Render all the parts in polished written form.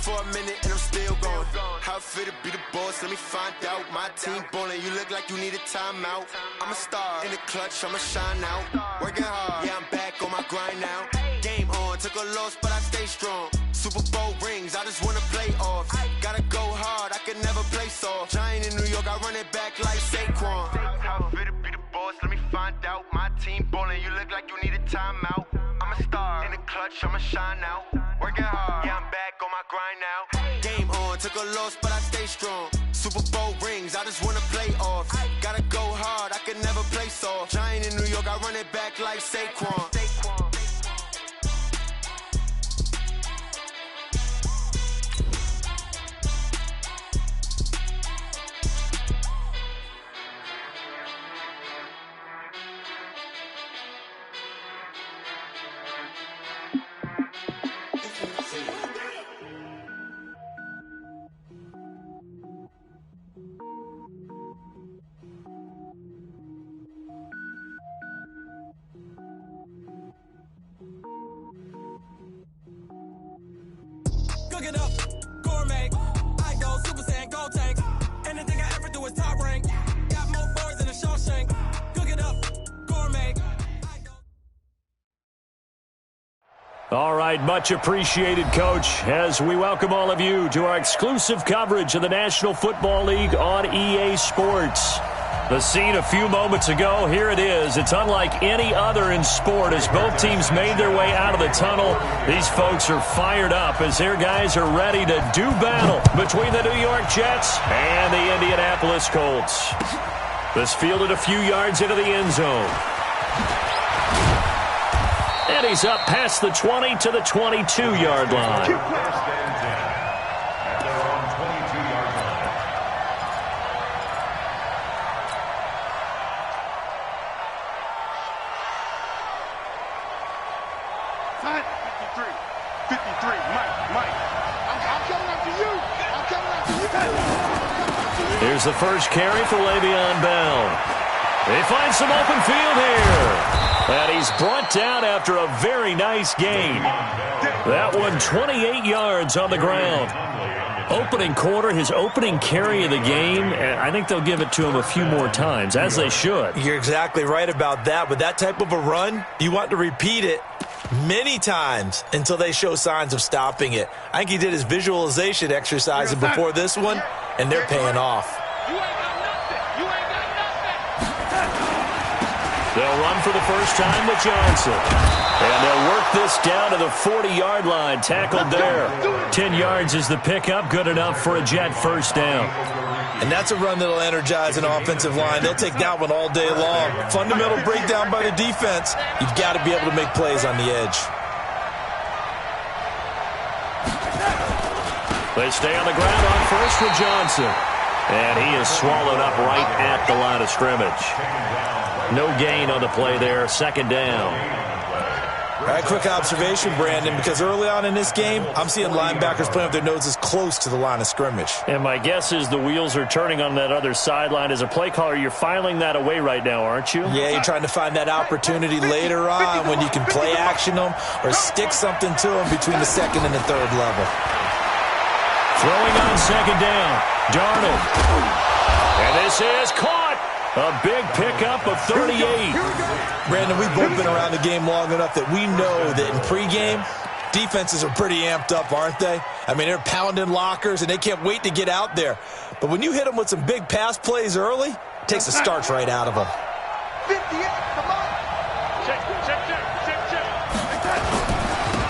for a minute and I'm still going. How it feel to be the boss, let me find out. My team ballin', you look like you need a timeout. I'm a star in the clutch, I'ma shine out. Working hard, yeah, I'm back on my grind now. Game on, took a loss, but I stay strong. Super Bowl rings, I just wanna play off. Gotta go hard, I can never play soft. Giant in New York, I run it back like Saquon. How it feel to be the boss, let me find out. My team ballin', you look like you need a timeout. I'm a star in the clutch, I'ma shine out. Working hard, yeah, I'm back on my grind now. Game on, took a loss, but I stay strong. Super Bowl rings, I just wanna play off. Gotta go hard, I can never play soft. Giant in New York, I run it back like Saquon. Cook it up, gourmet. I go Super Saiyan, gold tank. Anything I ever do is top rank. Got more boards than a Shawshank. Cook it up, gourmet. All right, much appreciated, Coach, as we welcome all of you to our exclusive coverage of the National Football League on EA Sports. The scene a few moments ago, here it is. It's unlike any other in sport as both teams made their way out of the tunnel. These folks are fired up as their guys are ready to do battle between the New York Jets and the Indianapolis Colts. This fielded a few yards into the end zone. And he's up past the 20 to the 22-yard line. Here's the first carry for Le'Veon Bell. They find some open field here. And he's brought down after a very nice gain. That one 28 yards on the ground. Opening quarter, his opening carry of the game, and I think they'll give it to him a few more times, as they should. You're exactly right about that. With that type of a run, you want to repeat it many times until they show signs of stopping it. I think he did his visualization exercise before this one, and they're paying off. They'll run for the first time with Johnson. And they'll work this down to the 40-yard line. Tackled there. 10 yards is the pickup. Good enough for a Jet first down. And that's a run that'll energize an offensive line. They'll take that one all day long. Fundamental breakdown by the defense. You've got to be able to make plays on the edge. They stay on the ground on first with Johnson. And he is swallowed up right at the line of scrimmage. No gain on the play there. Second down. All right, quick observation, Brandon, because early on in this game, I'm seeing linebackers playing with their noses close to the line of scrimmage. And my guess is the wheels are turning on that other sideline. As a play caller, you're filing that away right now, aren't you? Yeah, you're trying to find that opportunity later on when you can play action them or stick something to them between the second and the third level. Throwing on second down, Darnold. And this is caught. A big pickup of 38. Brandon, we've both been around the game long enough that we know that in pregame, defenses are pretty amped up, aren't they? I mean, they're pounding lockers, and they can't wait to get out there. But when you hit them with some big pass plays early, it takes the starch right out of them. 58, come on. Check.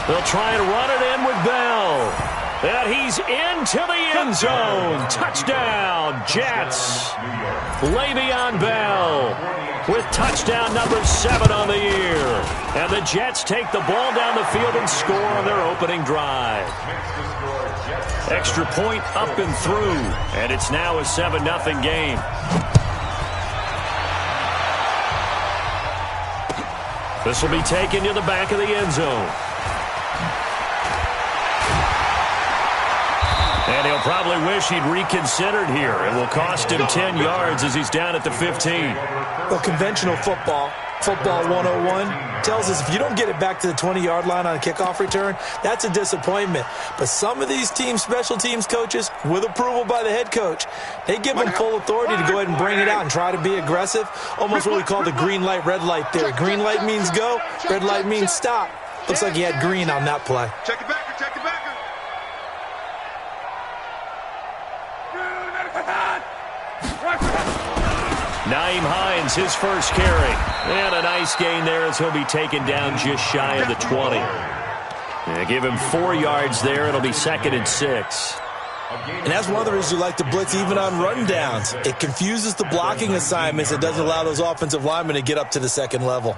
They'll try and run it in with Bell. And he's into the end zone. Touchdown, Jets. Le'Veon Bell with touchdown number 7 on the year. And the Jets take the ball down the field and score on their opening drive. Extra point up and through. And it's now a 7-0 game. This will be taken to the back of the end zone. And he'll probably wish he'd reconsidered here. It will cost him 10 yards as he's down at the 15. Well, conventional football 101, tells us if you don't get it back to the 20-yard line on a kickoff return, that's a disappointment. But some of these special teams coaches, with approval by the head coach, they give them full authority to go ahead and bring it out and try to be aggressive. Almost what we call the green light, red light theory. Green light means go, red light means stop. Looks like he had green on that play. Check it back. Naeem Hines, his first carry. And a nice gain there as he'll be taken down just shy of the 20. Yeah, give him 4 yards there. It'll be 2nd and 6. And that's one of the reasons you like to blitz even on run downs. It confuses the blocking assignments. It doesn't allow those offensive linemen to get up to the second level.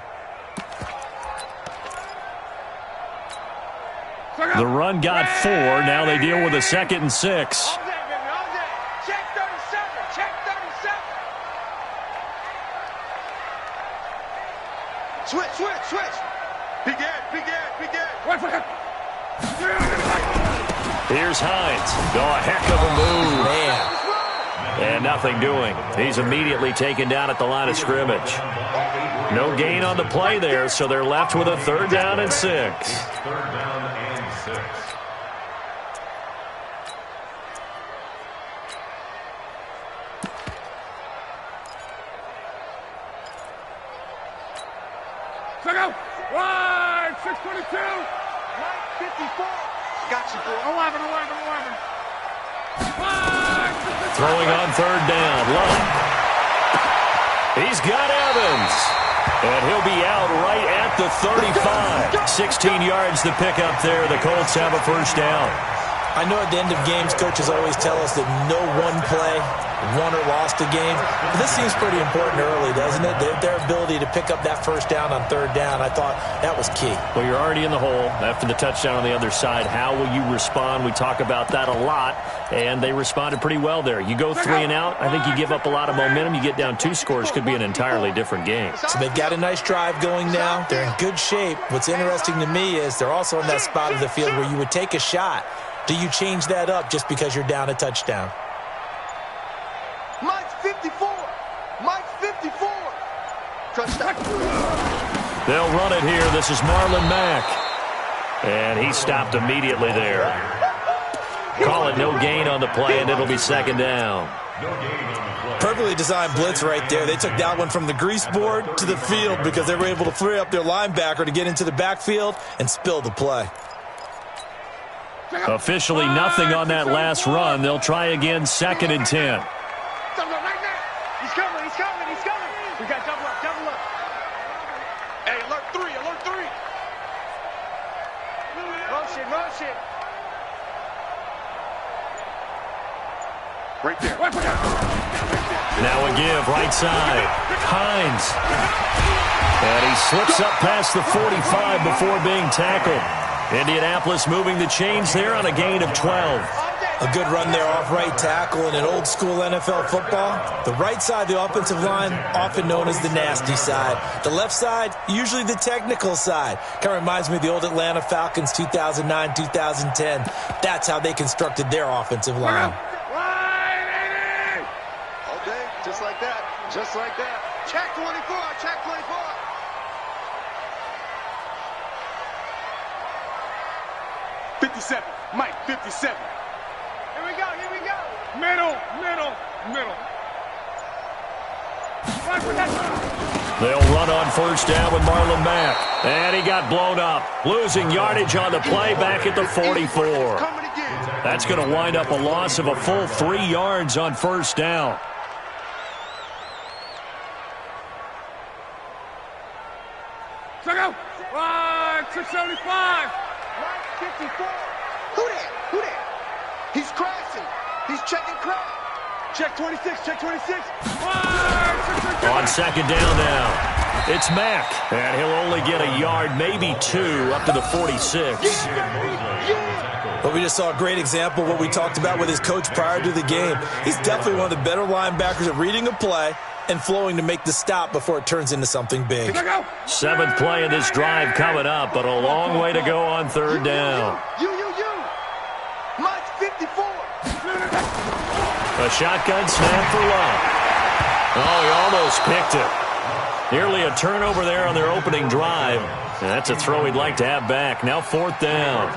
The run got 4. Now they deal with a 2nd and 6. Switch. Big Ed. Here's Hines. A heck of a move. Man. And nothing doing. He's immediately taken down at the line of scrimmage. No gain on the play there, so they're left with a 3rd down and 6. Check out. Right, 622. 54. Got you, boy. 11. Throwing on 3rd down. Love. He's got Evans. And he'll be out right at the 35. 16 yards to pick up there. The Colts have a 1st down. I know at the end of games, coaches always tell us that no one play won or lost a game. But this seems pretty important early, doesn't it? Their ability to pick up that 1st down on 3rd down, I thought that was key. Well, you're already in the hole after the touchdown on the other side. How will you respond? We talk about that a lot, and they responded pretty well there. You go 3 and out, I think you give up a lot of momentum. You get down 2 scores, could be an entirely different game. So they've got a nice drive going now. They're in good shape. What's interesting to me is they're also in that spot of the field where you would take a shot. Do you change that up just because you're down a touchdown? Mike's 54. Touchdown. They'll run it here. This is Marlon Mack. And he stopped immediately there. Call it no gain on the play, and it'll be 2nd down. Perfectly designed blitz right there. They took that one from the grease board to the field because they were able to free up their linebacker to get into the backfield and spill the play. Officially nothing on that last run. They'll try again, 2nd and 10. He's coming. We got double up. Hey, alert 3. Motion. Right there. Now a give, right side. Hines. And he slips up past the 45 before being tackled. Indianapolis moving the chains there on a gain of 12. A good run there off right tackle in an old-school NFL football. The right side, the offensive line, often known as the nasty side. The left side, usually the technical side. Kind of reminds me of the old Atlanta Falcons 2009-2010. That's how they constructed their offensive line. All day, just like that. Check 24. 57. Mike, 57. Here we go. Middle. They'll run on 1st down with Marlon Mack. And he got blown up. Losing yardage on the play back at the 44. That's going to wind up a loss of a full 3 yards on 1st down. Check out. 675. 54. Who there? He's crashing. He's checking crash. Check 26. On 2nd down now, it's Mack. And he'll only get a yard, maybe 2, up to the 46. But we just saw a great example of what we talked about with his coach prior to the game. He's definitely one of the better linebackers at reading a play and flowing to make the stop before it turns into something big. 7th play of this drive coming up, but a long way to go on 3rd down. Mike's 54. A shotgun snap for Love. Oh, he almost picked it. Nearly a turnover there on their opening drive. And that's a throw he'd like to have back. Now 4th down.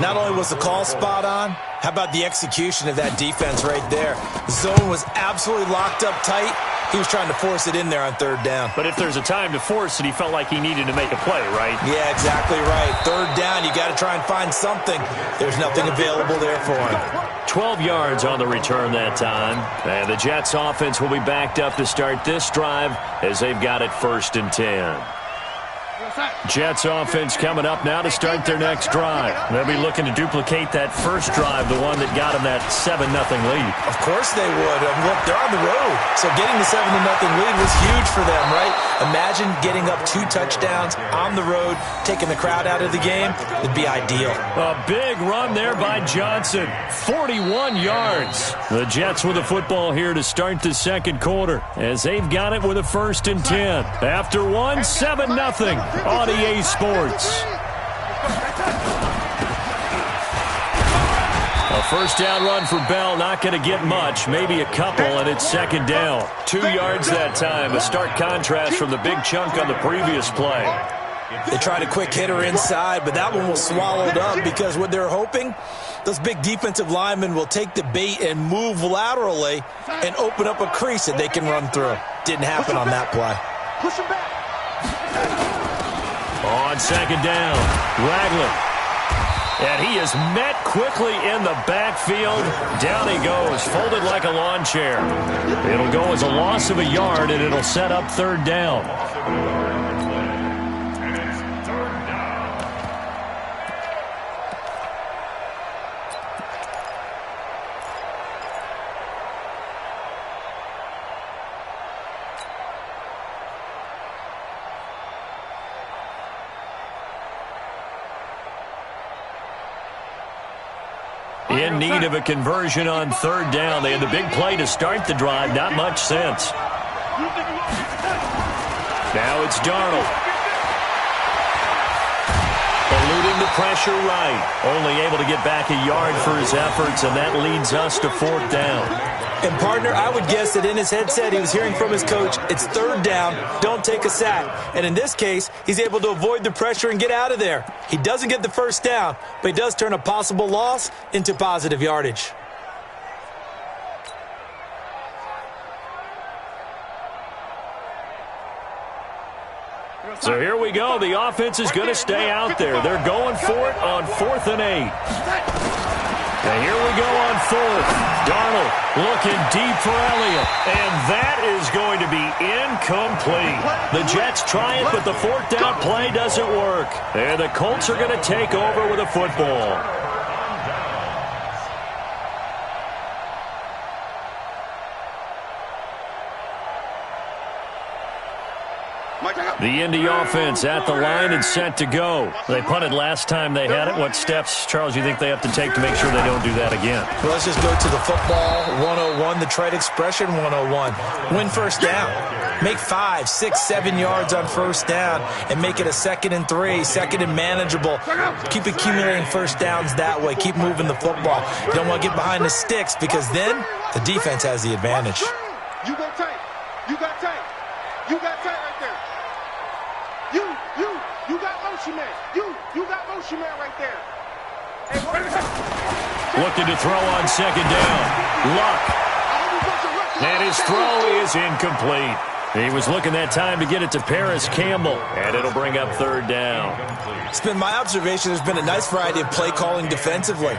Not only was the call spot on, how about the execution of that defense right there? The zone was absolutely locked up tight. He was trying to force it in there on 3rd down. But if there's a time to force it, he felt like he needed to make a play, right? Yeah, exactly right. 3rd down, you got to try and find something. There's nothing available there for him. 12 yards on the return that time. And the Jets offense will be backed up to start this drive as they've got it 1st and 10. Jets offense coming up now to start their next drive. They'll be looking to duplicate that first drive, the one that got them that 7-0 lead. Of course they would. Look, they're on the road. So getting the 7-0 lead was huge for them, right? Imagine getting up 2 touchdowns on the road, taking the crowd out of the game. It'd be ideal. A big run there by Johnson. 41 yards. The Jets with the football here to start the second quarter as they've got it with a 1st and 10. After one, 7-0 on EA Sports. A 1st down run for Bell, not going to get much, maybe a couple, and it's 2nd down. 2 yards that time, a stark contrast from the big chunk on the previous play. They tried a quick hitter inside, but that one was swallowed up because what they're hoping, those big defensive linemen will take the bait and move laterally and open up a crease that they can run through. Didn't happen on that play. Push him back. On 2nd down, Ragland. And he is met quickly in the backfield. Down he goes, folded like a lawn chair. It'll go as a loss of a yard, and it'll set up 3rd down. In need of a conversion on 3rd down. They had the big play to start the drive. Not much sense. Now it's Darnold. Eluding the pressure right. Only able to get back a yard for his efforts, and that leads us to 4th down. And, partner, I would guess that in his headset he was hearing from his coach, it's 3rd down, don't take a sack. And in this case, he's able to avoid the pressure and get out of there. He doesn't get the 1st down, but he does turn a possible loss into positive yardage. So here we go. The offense is going to stay out there. They're going for it on 4th and 8. And here we go on 4th. Darnold looking deep for Elliott. And that is going to be incomplete. The Jets try it, but the 4th down play doesn't work. And the Colts are going to take over with a football. The Indy offense at the line and set to go. They punted last time they had it. What steps, Charles, you think they have to take to make sure they don't do that again? Well, let's just go to the football 101, the trade expression 101. Win 1st down. Make 5, 6, 7 yards on 1st down and make it a 2nd and 3, 2nd and manageable. Keep accumulating 1st downs that way. Keep moving the football. You don't want to get behind the sticks because then the defense has the advantage. You go tight. You got tight. You got tight right there. You got motion man. You got motion man right there. Hey, looking to throw on 2nd down. Luck. And his throw is incomplete. He was looking that time to get it to Paris Campbell, and it'll bring up 3rd down. It's been my observation there's been a nice variety of play calling defensively.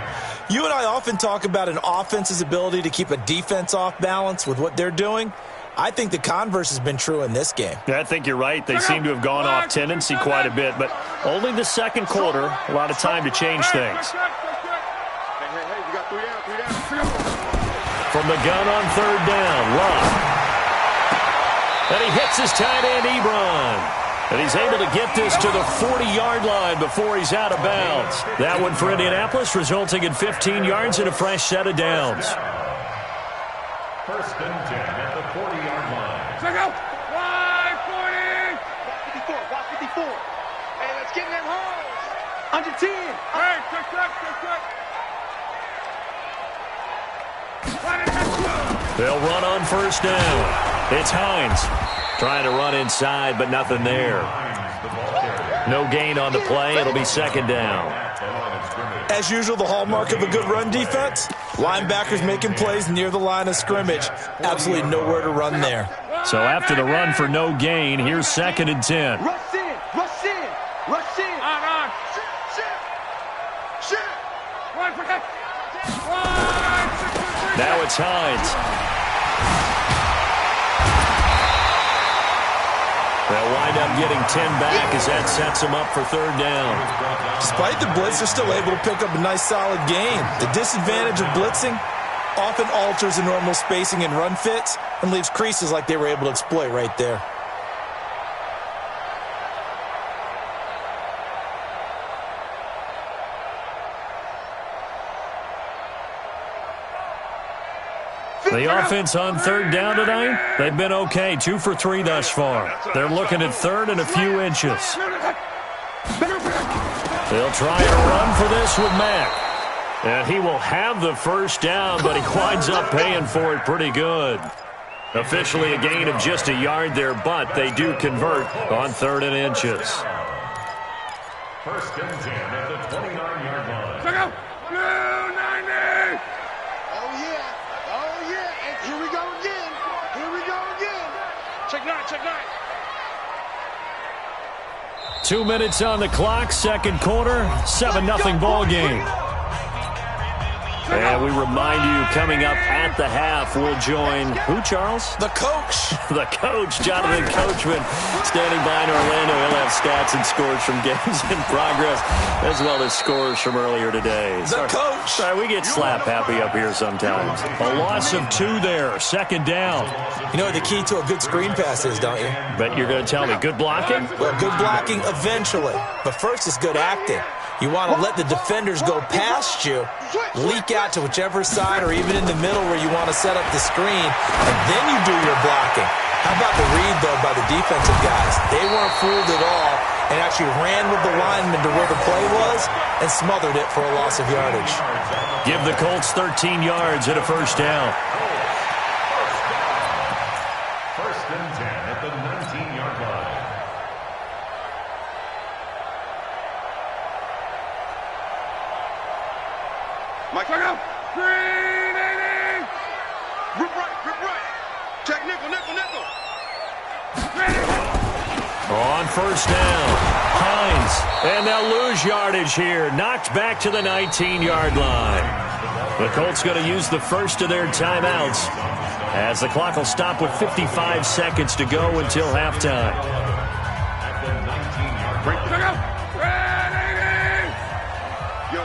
You and I often talk about an offense's ability to keep a defense off balance with what they're doing. I think the converse has been true in this game. I think you're right. They seem to have gone off tendency quite a bit, but only the 2nd quarter, a lot of time to change things. From the gun on 3rd down, Luck. And he hits his tight end, Ebron. And he's able to get this to the 40-yard line before he's out of bounds. That one for Indianapolis, resulting in 15 yards and a fresh set of downs. 1st and 10 at the 40-yard line. Check out. Wide 40. Watch 54. Hey, let's get in them holes. Under 10. Hey, check. They'll run on first down. It's Hines trying to run inside, but nothing there. No gain on the play. It'll be second down. As usual, the hallmark of a good run defense, linebackers making plays near the line of scrimmage. Absolutely nowhere to run there. So after the run for no gain, here's 2nd and 10. Rush in, rush in, rush in. On. Shit. Now it's Hines. They'll wind up getting 10 back as that sets them up for 3rd down. Despite the blitz, they're still able to pick up a nice, solid gain. The disadvantage of blitzing often alters the normal spacing and run fits and leaves creases like they were able to exploit right there. The offense on 3rd down tonight, they've been okay. 2 for 3 thus far. They're looking at 3rd and a few inches. They'll try to run for this with Mack. And he will have the first down, but he winds up paying for it pretty good. Officially a gain of just a yard there, but they do convert on 3rd and inches. 1st and 10 at the 29-yard line. Check out. 290. Oh, yeah. And here we go again. Check 9. 2 minutes on the clock, 2nd quarter, 7-0 ball game. And we remind you, coming up at the half, we'll join who, Charles? The coach. The coach, Jonathan Coachman, standing by in Orlando. He'll have stats and scores from games in progress, as well as scores from earlier today. The coach. Sorry, we get slap happy up here sometimes. A loss of 2 there, 2nd down. You know what the key to a good screen pass is, don't you? Bet you're going to tell me, good blocking? Well, good blocking eventually. But first is good acting. You want to let the defenders go past you, leak out to whichever side or even in the middle where you want to set up the screen, and then you do your blocking. How about the read, though, by the defensive guys? They weren't fooled at all and actually ran with the lineman to where the play was and smothered it for a loss of yardage. Give the Colts 13 yards and a first down. 1st and 10 at the 19-yard line. Mike, check out. 380. Rip right. Check nickel. On first down, Hines, and they'll lose yardage here. Knocked back to the 19-yard line. The Colts going to use the first of their timeouts as the clock will stop with 55 seconds to go until halftime. At the 19-yard line. Check out. 380. Yo.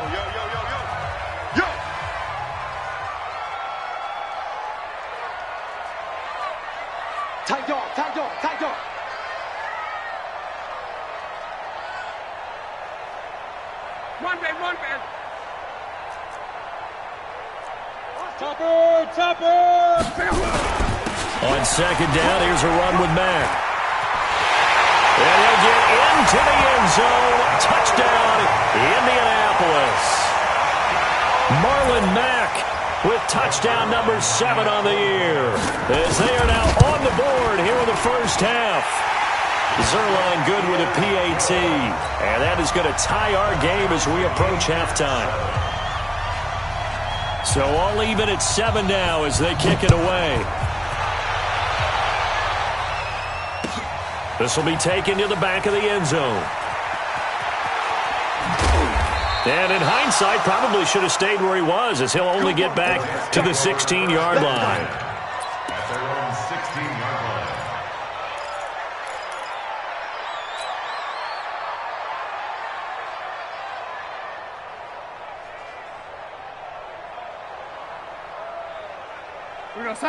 Tight dog. One man. Topper. On 2nd down, here's a run with Mack. And he'll get into the end zone. Touchdown, Indianapolis. Marlon Mack with touchdown number 7 on the year, as they are now on the board here in the first half. Zerline good with a PAT, and that is going to tie our game as we approach halftime. So all even at 7 now as they kick it away. This will be taken to the back of the end zone. And in hindsight, probably should have stayed where he was, as he'll only get back to the 16-yard line. At their own 16-yard line.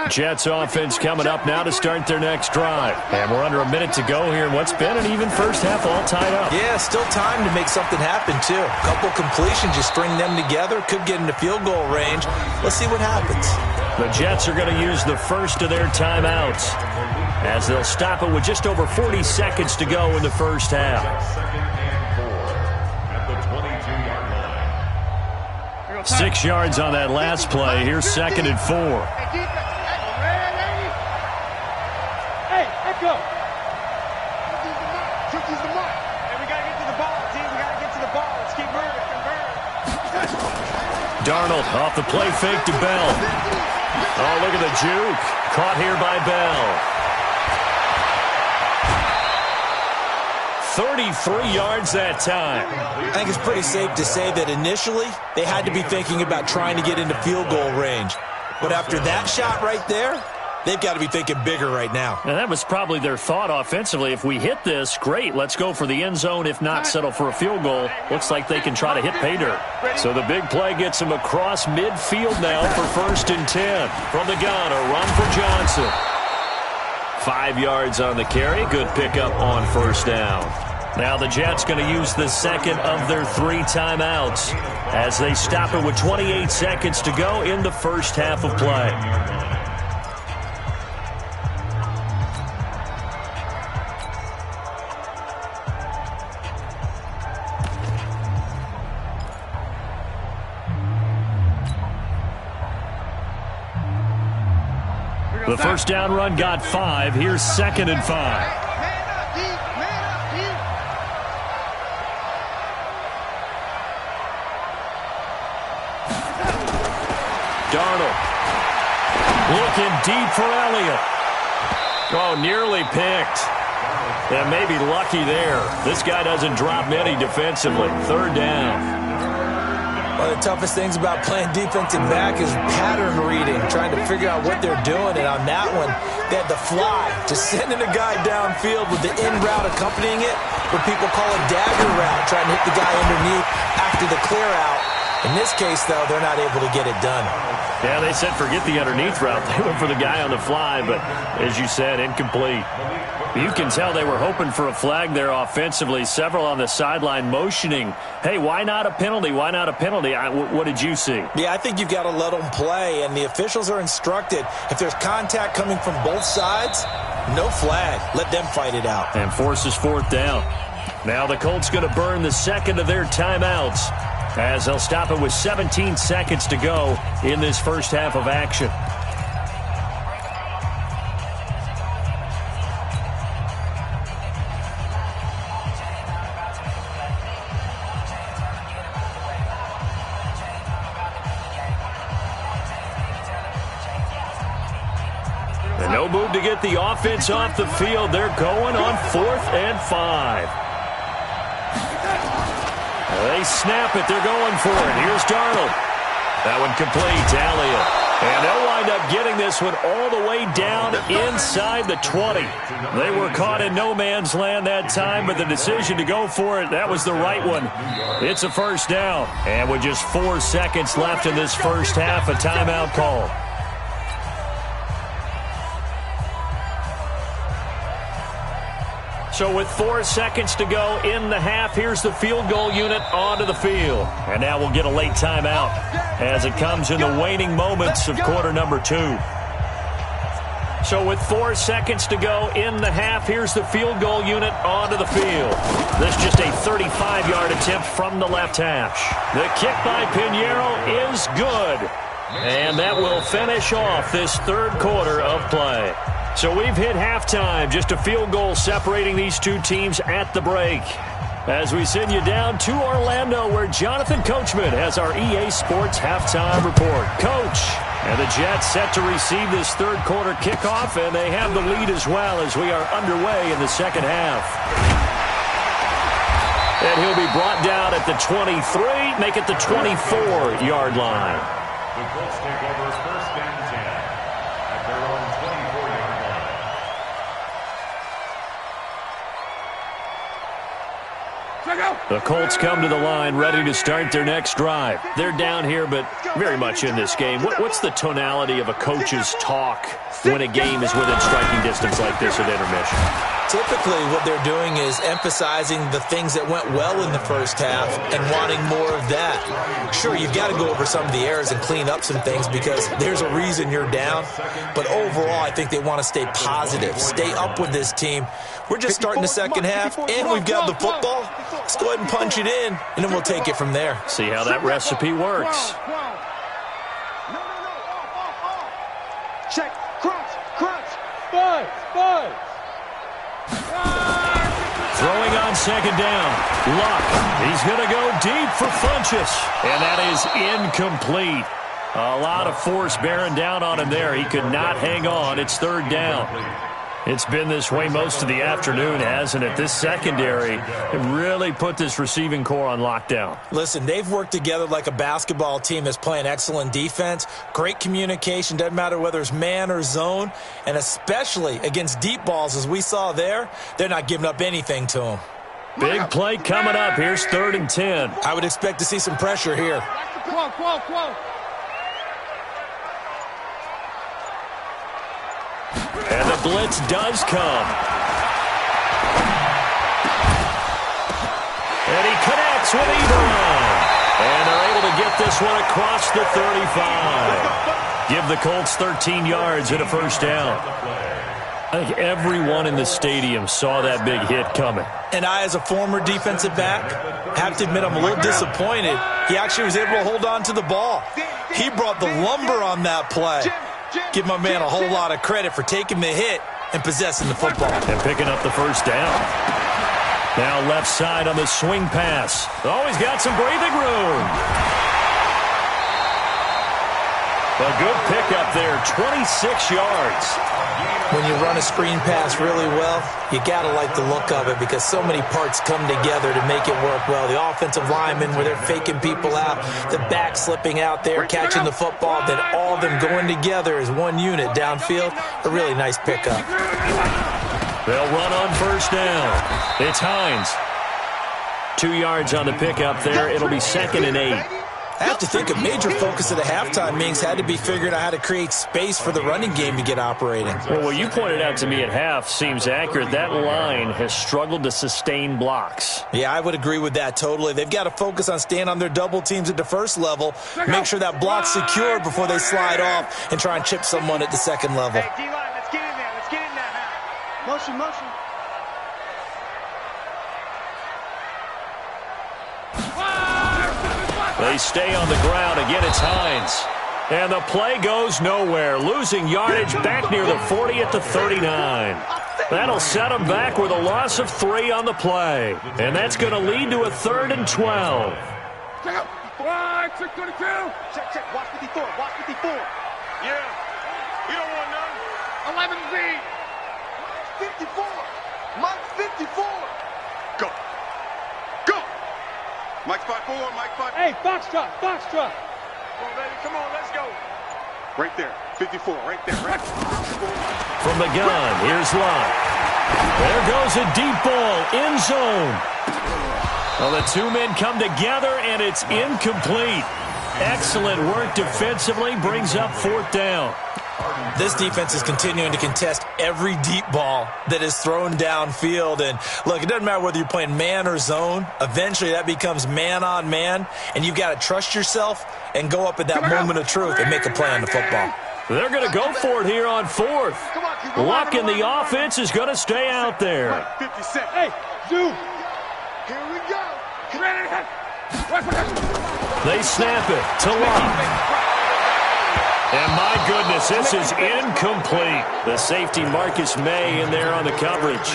Jets offense coming up now to start their next drive. And we're under a minute to go here in what's been an even first half, all tied up. Yeah, still time to make something happen, too. A couple completions, you string them together, could get into field goal range. Let's see what happens. The Jets are going to use the first of their timeouts, as they'll stop it with just over 40 seconds to go in the first half. 2nd and 4 at the 22-yard line. 6 yards on that last play. Here's 2nd and 4. Hey, let go. Just use the mark. Hey, we got to get to the ball, team. We got to get to the ball. Let's keep moving. Darnold off the play fake to Bell. Oh, look at the juke. Caught here by Bell. 33 yards that time. I think it's pretty safe to say that initially they had to be thinking about trying to get into field goal range. But after that shot right there, they've got to be thinking bigger right now. And that was probably their thought offensively. If we hit this, great, let's go for the end zone. If not, settle for a field goal. Looks like they can try to hit pay dirt. So the big play gets them across midfield now for 1st and 10. From the gun, a run for Johnson. 5 yards on the carry. Good pickup on 1st down. Now the Jets going to use the second of their 3 timeouts as they stop it with 28 seconds to go in the first half of play. The first down run got 5. Here's 2nd and 5. Darnold looking deep for Elliott. Oh, nearly picked. And maybe lucky there. This guy doesn't drop many defensively. 3rd down. One of the toughest things about playing defensive back is pattern reading, trying to figure out what they're doing. And on that one, they had the fly, just sending a guy downfield with the in route accompanying it, what people call a dagger route, trying to hit the guy underneath after the clear out. In this case, though, they're not able to get it done. Yeah, they said forget the underneath route. They went for the guy on the fly, but as you said, incomplete. You can tell they were hoping for a flag there offensively. Several on the sideline motioning, hey, why not a penalty? Why not a penalty? What did you see? Yeah, I think you've got to let them play, and the officials are instructed. If there's contact coming from both sides, no flag. Let them fight it out. And forces 4th down. Now the Colts going to burn the second of their timeouts as they'll stop it with 17 seconds to go in this first half of action. And no move to get the offense off the field. They're going on 4th and 5. They snap it. They're going for it. Here's Darnold. That one complete to Elliott. And they'll wind up getting this one all the way down inside the 20. They were caught in no man's land that time, but the decision to go for it, that was the right one. It's a 1st down. And with just 4 seconds left in this first half, a timeout call. So with 4 seconds to go in the half, here's the field goal unit onto the field. And now we'll get a late timeout as it comes in the waning moments of quarter number 2. So with 4 seconds to go in the half, here's the field goal unit onto the field. This just a 35-yard attempt from the left hash. The kick by Pinheiro is good. And that will finish off this 3rd quarter of play. So we've hit halftime, just a field goal separating these two teams at the break. As we send you down to Orlando, where Jonathan Coachman has our EA Sports halftime report. Coach, and the Jets set to receive this 3rd quarter kickoff, and they have the lead as well as we are underway in the second half. And he'll be brought down at the 23, make it the 24-yard line. The Colts take over 1st and 10 at their own 24-yard line. The Colts come to the line ready to start their next drive. They're down here, but very much in this game. What's the tonality of a coach's talk when a game is within striking distance like this at intermission? Typically, what they're doing is emphasizing the things that went well in the first half and wanting more of that. Sure, you've got to go over some of the errors and clean up some things because there's a reason you're down. But overall, I think they want to stay positive, stay up with this team. We're just starting the second half, and we've got the football. Let's go ahead and punch it in, and then we'll take it from there. See how that recipe works. Check, crunch, crunch. Five. on second down. Luck. He's going to go deep for Funchess. And that is incomplete. A lot of force bearing down on him there. He could not hang on. It's third down. It's been this way most of the afternoon, hasn't it? This secondary really put this receiving core on lockdown. Listen, they've worked together like a basketball team that's playing excellent defense. Great communication, doesn't matter whether it's man or zone. And especially against deep balls, as we saw there, they're not giving up anything to them. Big play coming up. Here's 3rd and 10. I would expect to see some pressure here. And the blitz does come. And he connects with Ebron. And they're able to get this one across the 35. Give the Colts 13 yards and a first down. I think everyone in the stadium saw that big hit coming. And I, as a former defensive back, have to admit I'm a little disappointed. He actually was able to hold on to the ball. He brought the lumber on that play. Give my man a whole lot of credit for taking the hit and possessing the football. And picking up the first down. Now left side on the swing pass. Always got some breathing room. A good pickup there, 26 yards. When you run a screen pass really well, you got to like the look of it because so many parts come together to make it work well. The offensive linemen, where they're faking people out, the back slipping out there, catching the football, then all of them going together as one unit downfield. A really nice pickup. They'll run on first down. It's Hines. 2 yards on the pickup there. It'll be 2nd and 8. I have to think a major focus of the halftime meetings had to be figuring out how to create space for the running game to get operating. Well, what you pointed out to me at half seems accurate. That line has struggled to sustain blocks. Yeah, I would agree with that totally. They've got to focus on staying on their double teams at the first level, make sure that block's secure before they slide off and try and chip someone at the second level. Hey, D-line, let's get in there. Let's get in there. Motion, motion. They stay on the ground. Again, it's Hines. And the play goes nowhere. Losing yardage back near the 40 at the 39. That'll set them back with a loss of 3 on the play. And that's going to lead to a 3rd and 12. Check out. 622. Check. Watch 54. Watch 54. Yeah. We don't want none. 11Z. 54. Mike 54. Go. Go. Mike 54. Mike 54. Hey, Foxtrot. Come on, baby. Come on. Let's go. Right there. 54. Right there. Right. From the gun, here's Luck. There goes a deep ball. End zone. Well, the two men come together, and it's incomplete. Excellent work defensively. Brings up 4th down. This defense is continuing to contest every deep ball that is thrown downfield. And, look, it doesn't matter whether you're playing man or zone. Eventually, that becomes man-on-man, and you've got to trust yourself and go up at that moment of truth and make a play on the football. They're going to go for it here on 4th. Luck in the offense is going to stay out there. 57. Hey, zoom. Here we go. They snap it to Luck. And my goodness, this is incomplete. The safety Marcus May in there on the coverage.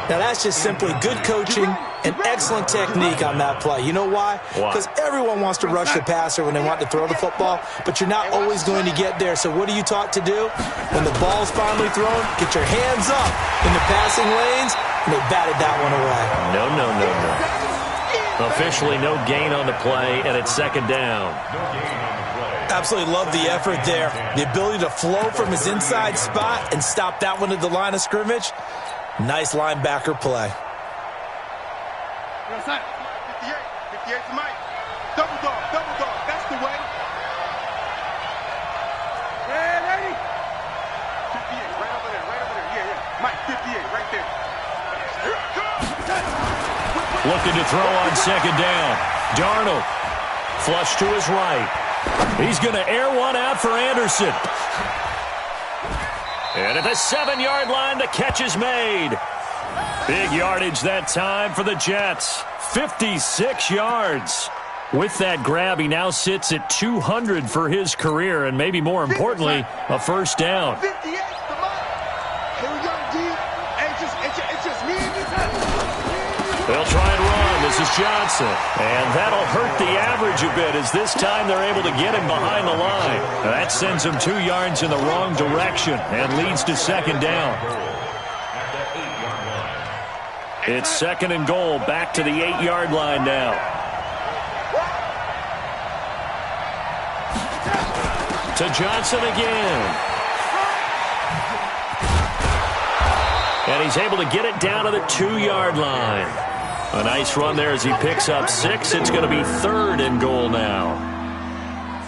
Now that's just simply good coaching and excellent technique on that play. You know why? Because everyone wants to rush the passer when they want to throw the football, but you're not always going to get there. So what are you taught to do? When the ball's finally thrown, get your hands up in the passing lanes, and they batted that one away. No. Officially no gain on the play, and it's 2nd down. Absolutely love the effort there. The ability to flow from his inside spot and stop that one at the line of scrimmage. Nice linebacker play. 58 to Mike. Double dog. That's the way. Ready? 58, right over there. Yeah. Mike, 58, right there. Looking to throw on 2nd down. Darnold, flush to his right. He's going to air one out for Anderson. And at the 7-yard line, the catch is made. Big yardage that time for the Jets. 56 yards. With that grab, he now sits at 200 for his career, and maybe more importantly, a first down. 58, come on. Here we go, D. Hey, it's just me and you. They'll try and run. This is Johnson. And that'll hurt the average a bit as this time they're able to get him behind the line. That sends him 2 yards in the wrong direction and leads to second down. It's second and goal, back to the 8-yard line now. To Johnson again. And he's able to get it down to the 2-yard line. A nice run there as he picks up 6. It's going to be third and goal now.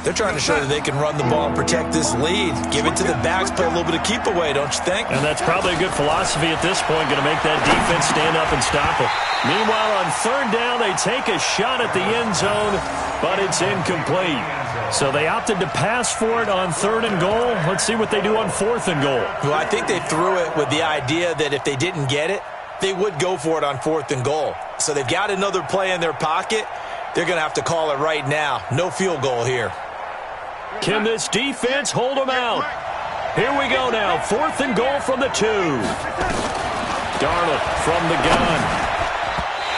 They're trying to show that they can run the ball and protect this lead. Give it to the backs, play a little bit of keep away, don't you think? And that's probably a good philosophy at this point, going to make that defense stand up and stop it. Meanwhile, on third down, they take a shot at the end zone, but it's incomplete. So they opted to pass for it on third and goal. Let's see what they do on fourth and goal. Well, I think they threw it with the idea that if they didn't get it, they would go for it on fourth and goal. So they've got another play in their pocket. They're going to have to call it right now. No field goal here. Can this defense hold them out? Here we go now. Fourth and goal from the 2. Darnold from the gun.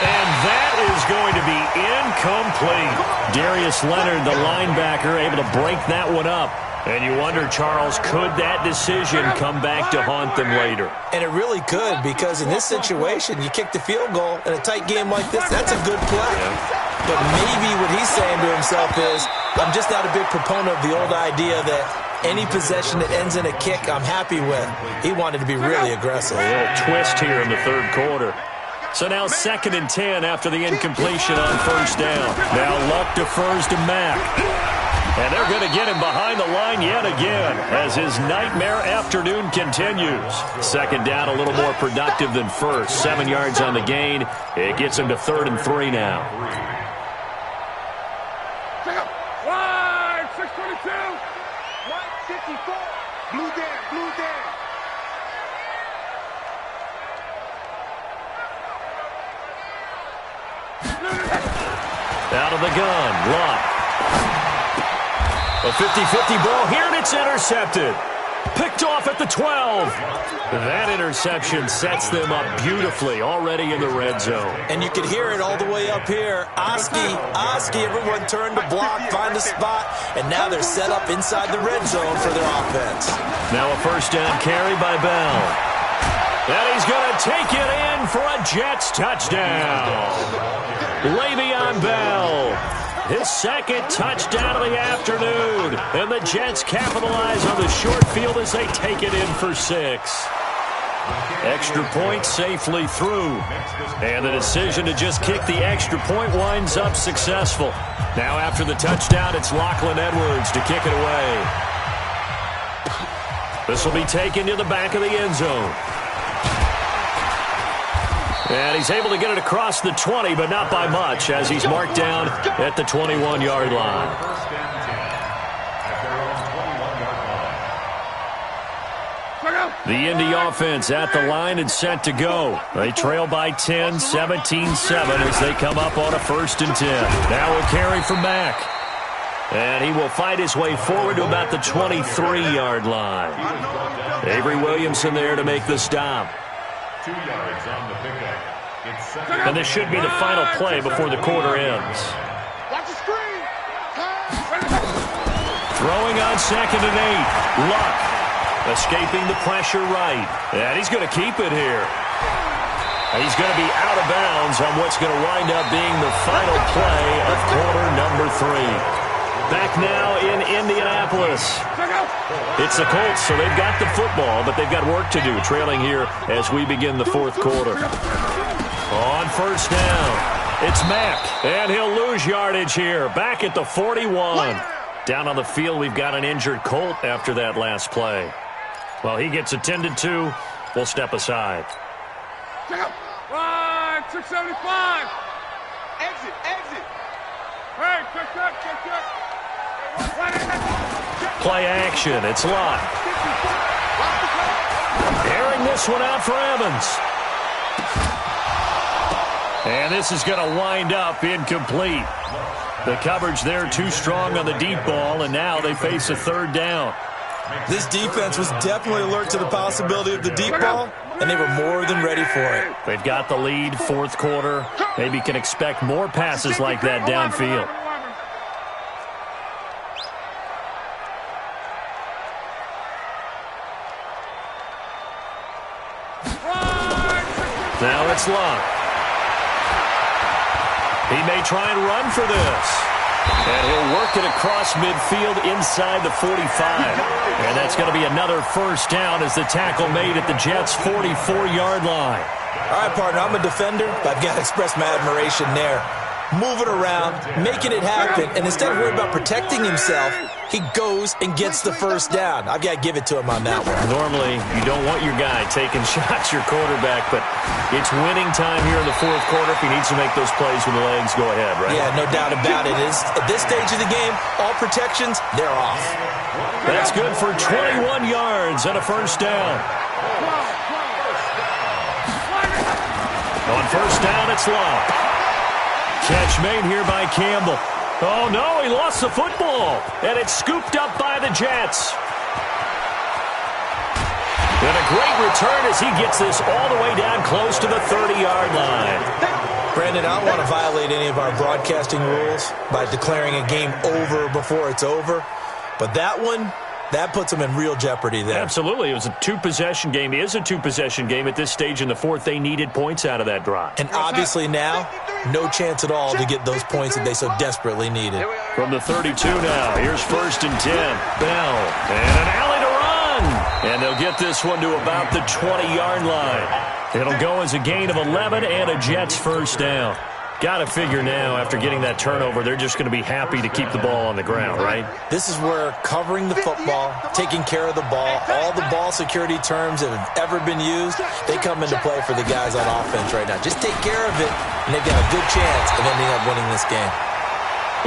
And that is going to be incomplete. Darius Leonard, the linebacker, able to break that one up. And you wonder, Charles, could that decision come back to haunt them later? And it really could, because in this situation, you kick the field goal in a tight game like this, that's a good play. But maybe what he's saying to himself is, I'm just not a big proponent of the old idea that any possession that ends in a kick, I'm happy with. He wanted to be really aggressive. A little twist here in the third quarter. So now second and 10 after the incompletion on first down. Now Luck defers to Mack. And they're going to get him behind the line yet again as his nightmare afternoon continues. Second down, a little more productive than first. 7 yards on the gain. It gets him to third and 3 now. Wide, 622. 154. Blue down, blue down. Out of the gun, Luck. A 50-50 ball here, and it's intercepted. Picked off at the 12. That interception sets them up beautifully already in the red zone. And you can hear it all the way up here. Oski, everyone turned to block, find a spot, and now they're set up inside the red zone for their offense. Now a first down carry by Bell. And he's going to take it in for a Jets touchdown. Le'Veon Bell. His second touchdown of the afternoon. And the Jets capitalize on the short field as they take it in for 6. Extra point safely through. And the decision to just kick the extra point winds up successful. Now after the touchdown, it's Lachlan Edwards to kick it away. This will be taken to the back of the end zone. And he's able to get it across the 20, but not by much, as he's marked down at the 21-yard line. The Indy offense at the line and set to go. They trail by 10, 17-7 as they come up on a first and 10. Now a carry from Mack. And he will fight his way forward to about the 23-yard line. Avery Williamson there to make the stop. 2 yards on the pickup. And this should be the final play before the quarter ends. Watch the screen. Throwing on second and 8. Luck escaping the pressure right. And he's going to keep it here. And he's going to be out of bounds on what's going to wind up being the final play of quarter number 3. Back now in Indianapolis. It's the Colts, so they've got the football, but they've got work to do, trailing here as we begin the fourth quarter. On first down, it's Mack, and he'll lose yardage here, back at the 41. Down on the field, we've got an injured Colt after that last play. Well, he gets attended to. We'll step aside. Right, 675. Exit, exit. Hey, check. Play action. It's Lott. Airing this one out for Evans. And this is going to wind up incomplete. The coverage there too strong on the deep ball, and now they face a third down. This defense was definitely alert to the possibility of the deep ball, and they were more than ready for it. They've got the lead, fourth quarter. Maybe can expect more passes like that downfield. Now it's Love. He may try and run for this. And he'll work it across midfield inside the 45. And that's going to be another first down as the tackle made at the Jets' 44-yard line. All right, partner, I'm a defender, but I've got to express my admiration there. Moving around, making it happen, and instead of worrying about protecting himself, he goes and gets the first down. I've got to give it to him on that one. Normally, you don't want your guy taking shots, your quarterback, but it's winning time here in the fourth quarter. If he needs to make those plays with the legs, go ahead, right? Yeah, no doubt about it. At this stage of the game, all protections, they're off. That's good for 21 yards and a first down. On first down, it's Love. Catch made here by Campbell. Oh, no, he lost the football. And it's scooped up by the Jets. And a great return as he gets this all the way down close to the 30-yard line. Brandon, I don't want to violate any of our broadcasting rules by declaring a game over before it's over. But that one, that puts them in real jeopardy there. Absolutely. It was a two-possession game. It is a two-possession game at this stage in the fourth. They needed points out of that drive. And obviously now, no chance at all to get those points that they so desperately needed. From the 32 now, here's first and 10. Bell, and an alley to run. And they'll get this one to about the 20-yard line. It'll go as a gain of 11 and a Jets first down. Got to figure now, after getting that turnover, they're just going to be happy to keep the ball on the ground, right? This is where covering the football, taking care of the ball, all the ball security terms that have ever been used, they come into play for the guys on offense right now. Just take care of it, and they've got a good chance of ending up winning this game.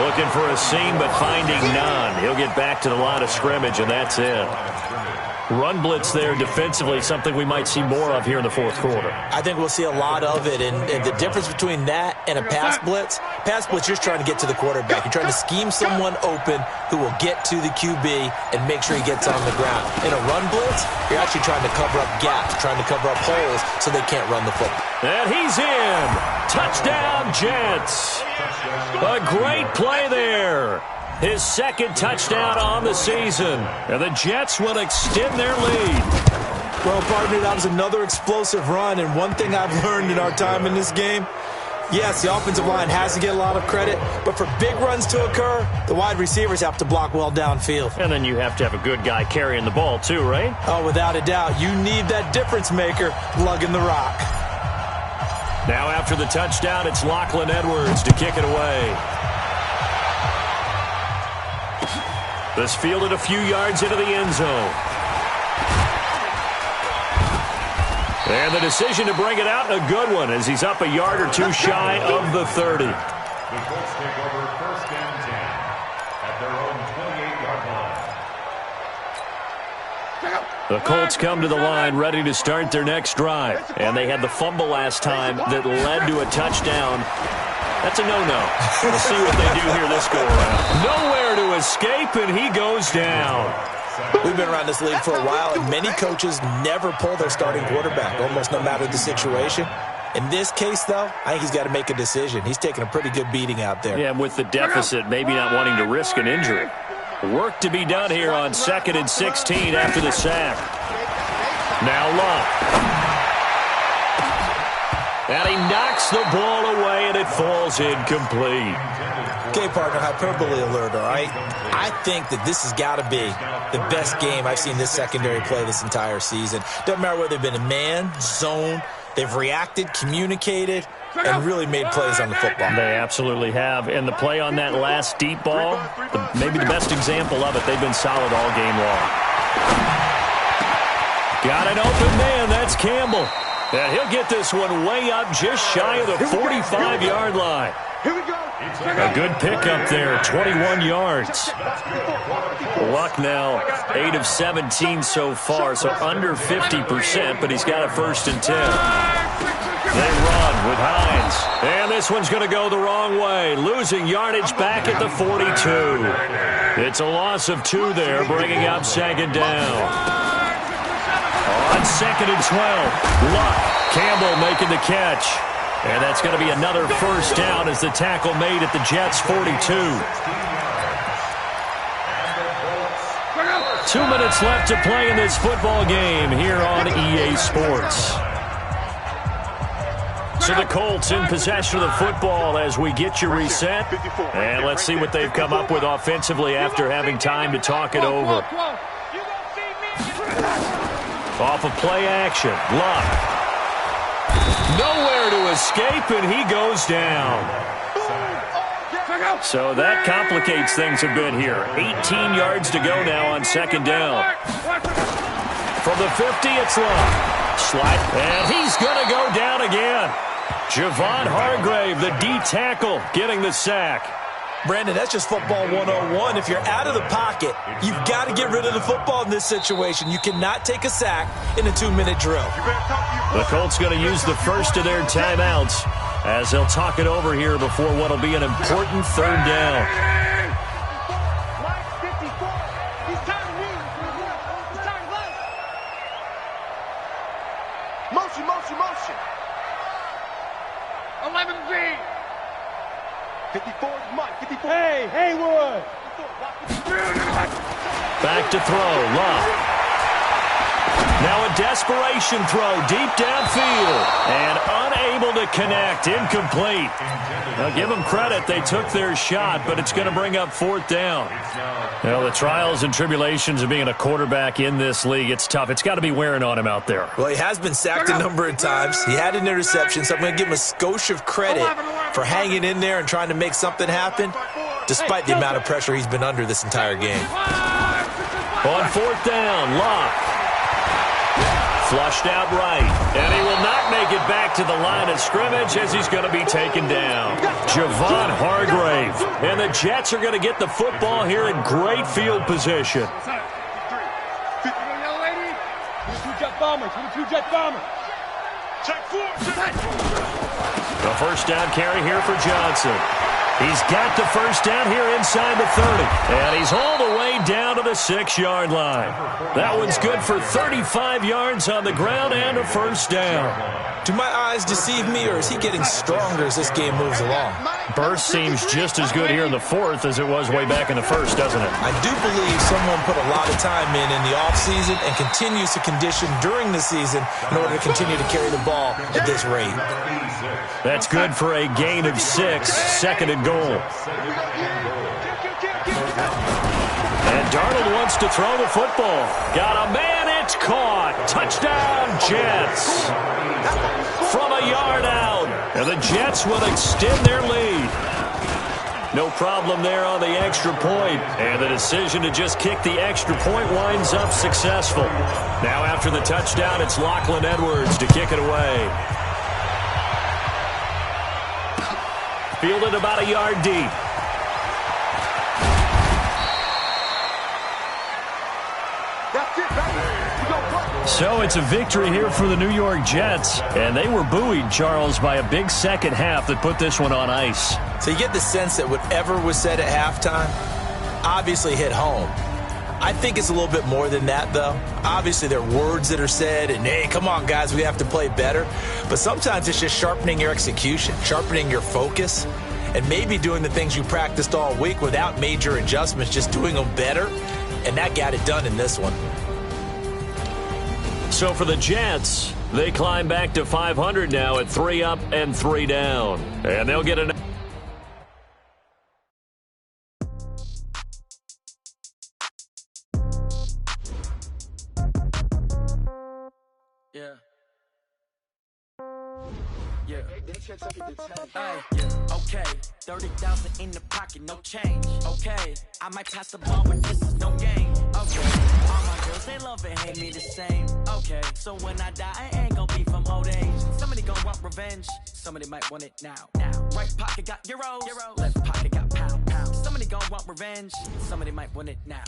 Looking for a seam, but finding none. He'll get back to the line of scrimmage, and that's it. Run blitz there defensively, something we might see more of here in the fourth quarter. I think we'll see a lot of it, and the difference between that and a pass blitz, you're just trying to get to the quarterback. You're trying to scheme someone open who will get to the QB and make sure he gets on the ground. In a run blitz, you're actually trying to cover up gaps, trying to cover up holes so they can't run the football. And he's in. Touchdown, Jets. A great play there. His second touchdown on the season. And the Jets will extend their lead. Well, partner, that was another explosive run. And one thing I've learned in our time in this game, yes, the offensive line has to get a lot of credit. But for big runs to occur, the wide receivers have to block well downfield. And then you have to have a good guy carrying the ball too, right? Oh, without a doubt. You need that difference maker lugging the rock. Now after the touchdown, it's Lachlan Edwards to kick it away. This fielded a few yards into the end zone. And the decision to bring it out, a good one, as he's up a yard or two shy of the 30. The Colts take over first and 10 at their own 28-yard line. The Colts come to the line ready to start their next drive. And they had the fumble last time that led to a touchdown. That's a no-no. We'll see what they do here this go-around. Nowhere to escape, and he goes down. We've been around this league for a while, and many coaches never pull their starting quarterback, almost no matter the situation. In this case, though, I think he's got to make a decision. He's taking a pretty good beating out there. Yeah, with the deficit, maybe not wanting to risk an injury. Work to be done here on 2nd and 16 after the sack. Now Love. And he knocks the ball away, and it falls incomplete. Okay, partner, hyperbole alert, all right? I think that this has got to be the best game I've seen this secondary play this entire season. Doesn't matter whether they've been in man, zone, they've reacted, communicated, and really made plays on the football. They absolutely have. And the play on that last deep ball, maybe the best example of it, they've been solid all game long. Got an open man, that's Campbell. And he'll get this one way up just shy of the 45-yard line. Here we go. A good pickup there, 21 yards. Luck now 8 of 17 so far, so under 50%, but he's got a first and 10. They run with Hines. And this one's going to go the wrong way, losing yardage back at the 42. It's a loss of 2 there, bringing up second down. On 2nd and 12, Luck. Campbell making the catch. And that's going to be another first down as the tackle made at the Jets' 42. 2 minutes left to play in this football game here on EA Sports. So the Colts in possession of the football as we get you reset. And let's see what they've come up with offensively after having time to talk it over. Off of play action, Luck. Nowhere to escape, and he goes down. So that complicates things a bit here. 18 yards to go now on 2nd down. From the 50, it's Luck. Slide, and he's going to go down again. Javon Hargrave, the D tackle, getting the sack. Brandon, that's just football 101. If you're out of the pocket, you've got to get rid of the football in this situation. You cannot take a sack in a 2-minute drill. The Colts going to use the first of their timeouts as they'll talk it over here before what will be an important 3rd down. Motion, motion, motion. 11Z. 54 is Mike. 54. Hey, Haywood. Back to throw. Luck. Now a desperation throw deep downfield. And unable to connect. Incomplete. Now give them credit. They took their shot, but it's going to bring up 4th down. Well, the trials and tribulations of being a quarterback in this league, it's tough. It's got to be wearing on him out there. Well, he has been sacked a number of times. He had an interception, so I'm going to give him a skosh of credit for hanging in there and trying to make something happen, despite the amount of pressure he's been under this entire game. On 4th down, Luck. Flushed out right, and he will not make it back to the line of scrimmage as he's going to be taken down. Javon Hargrave, and the Jets are going to get the football here in great field position. The first down carry here for Johnson. He's got the first down here inside the 30. And he's all the way down to the 6-yard line. That one's good for 35 yards on the ground and a first down. Do my eyes deceive me, or is he getting stronger as this game moves along? Burst seems just as good here in the 4th as it was way back in the 1st, doesn't it? I do believe someone put a lot of time in the offseason and continues to condition during the season in order to continue to carry the ball at this rate. That's good for a gain of 6, 2nd and goal. And Darnold wants to throw the football. Got a man, it's caught. Touchdown, Jets. From a yard out. And the Jets will extend their lead. No problem there on the extra point. And the decision to just kick the extra point winds up successful. Now after the touchdown, it's Lachlan Edwards to kick it away. Fielded about a yard deep. So it's a victory here for the New York Jets. And they were buoyed, Charles, by a big second half that put this one on ice. So you get the sense that whatever was said at halftime obviously hit home. I think it's a little bit more than that, though. Obviously, there are words that are said, and, hey, come on, guys, we have to play better. But sometimes it's just sharpening your execution, sharpening your focus, and maybe doing the things you practiced all week without major adjustments, just doing them better. And that got it done in this one. So for the Jets, they climb back to 500 now at 3 up and 3 down. And they'll get an... Okay, 30,000 in the pocket, no change. Okay, I might pass the ball, but this is no game. Okay, all my girls, they love and hate me the same. Okay, so when I die, I ain't gonna be from old age. Somebody gonna want revenge, somebody might want it now. Right pocket got euros, left pocket got pound. Somebody gon' want revenge, somebody might want it now.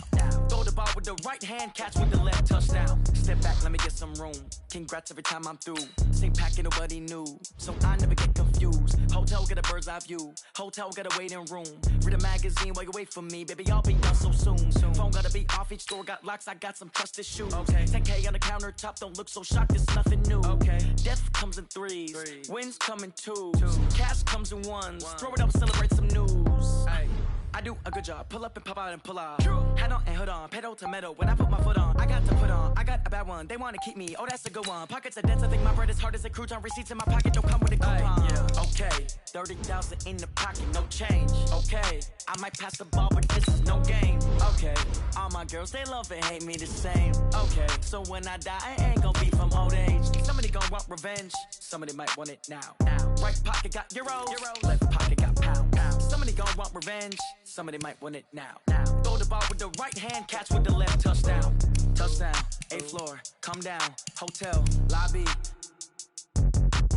Throw the ball with the right hand, catch with the left, touchdown. Step back, let me get some room. Congrats every time I'm through. Same pack and nobody knew, so I never get confused. Hotel got a bird's eye view. Hotel got a waiting room. Read a magazine while you wait for me, baby. I'll be done so soon. Phone gotta be off, each store got locks. I got some trusted shoes. Okay. 10K on the countertop, don't look so shocked. It's nothing new. Okay. Death comes in threes. Wins come in twos. Cash comes in ones. Throw it up, celebrate some news. Ay. I do a good job, pull up and pop out and pull out. Head on and hood on, pedal to metal. When I put my foot on, I got to put on. I got a bad one, they wanna keep me. Oh, that's a good one. Pockets are dense, I think my bread is hard as a crouton. Receipts in my pocket don't come with a coupon. Okay, 30,000 in the pocket, no change. Okay, I might pass the ball, but this is no game. Okay, all my girls, they love and hate me the same. Okay, so when I die, I ain't gon' be from old age. Somebody gon' want revenge, somebody might want it now. Right pocket got euros, left pocket got pounds. Somebody gon' want revenge, somebody might want it now. Throw the ball with the right hand, catch with the left, touchdown. Touchdown, 8th floor, come down, hotel, lobby.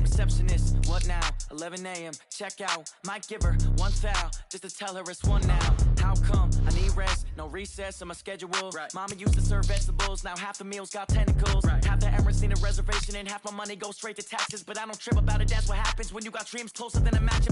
Receptionist, what now? 11 a.m., check out. Might give her one foul, just to tell her it's one now. How come? I need rest, no recess in my schedule. Mama used to serve vegetables, now half the meals got tentacles. Half the Emirates need a reservation and half my money goes straight to taxes. But I don't trip about it, that's what happens when you got dreams closer than a match.